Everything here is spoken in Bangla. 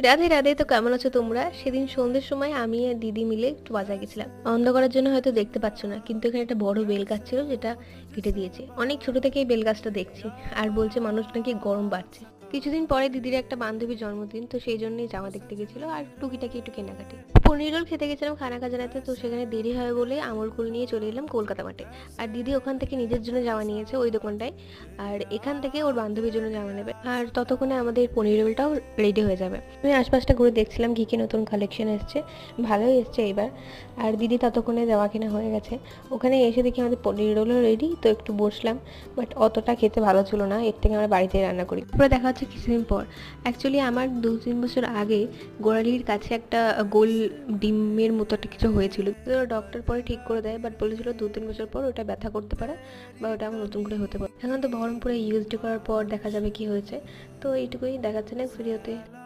রাধে রাধে। তো কেমন আছো তোমরা? সেদিন সন্ধ্যের সময় আমি আর দিদি মিলে একটু বাজার গেছিলাম। অন্ধকারের জন্য হয়তো দেখতে পাচ্ছ না, কিন্তু এখানে একটা বড় বেল গাছ ছিল যেটা কেটে দিয়েছে। অনেক ছোট থেকেই বেল গাছটা দেখছি, আর বলছে মানুষ নাকি গরম বাড়ছে। কিছুদিন পরে দিদির একটা বান্ধবীর জন্মদিন, তো সেই জন্যই জামা দেখতে গেছিল আর টুকিটাকি একটু কেনাকাটি। পনির রোল খেতে গেছিলাম খানা খাজানাতে, তো সেখানে দেরি হয় বলে আমুল কুল নিয়ে চলে এলাম কলকাতা মাঠে। আর দিদি ওখান থেকে নিজের জন্য জামা নিয়েছে ওই দোকানটায়, আর এখান থেকে ওর বান্ধবীর জন্য জামা নেবে। আর ততক্ষণে আমাদের পনির রোলটাও রেডি হয়ে যাবে। আমি আশপাশটা ঘুরে দেখছিলাম কি কি নতুন কালেকশন এসছে। ভালোই এসছে এবার। আর দিদি ততক্ষণে জামা কেনা হয়ে গেছে। ওখানে এসে দেখি আমাদের পনির রোলও রেডি, তো একটু বসলাম। বাট অতটা খেতে ভালো ছিল না, এর থেকে আমরা বাড়িতে রান্না করি। তারপরে দেখা হচ্ছে কিছুদিন পর। অ্যাকচুয়ালি আমার 2-3 বছর আগে গোড়ালির কাছে একটা গোল ডিমের মতো একটা কিছু হয়েছিল, তো ডক্টর পরে ঠিক করে দেয়, বাট বলেছিল 2-3 বছর পর ওটা ব্যথা করতে পারে বা ওটা আমার নতুন করে হতে পারে। এখন তো বহরমপুরে ইউএসডি করার পর দেখা যাবে কি হয়েছে। তো এইটুকুই, দেখাচ্ছে নেক্সট ভিডিওতে।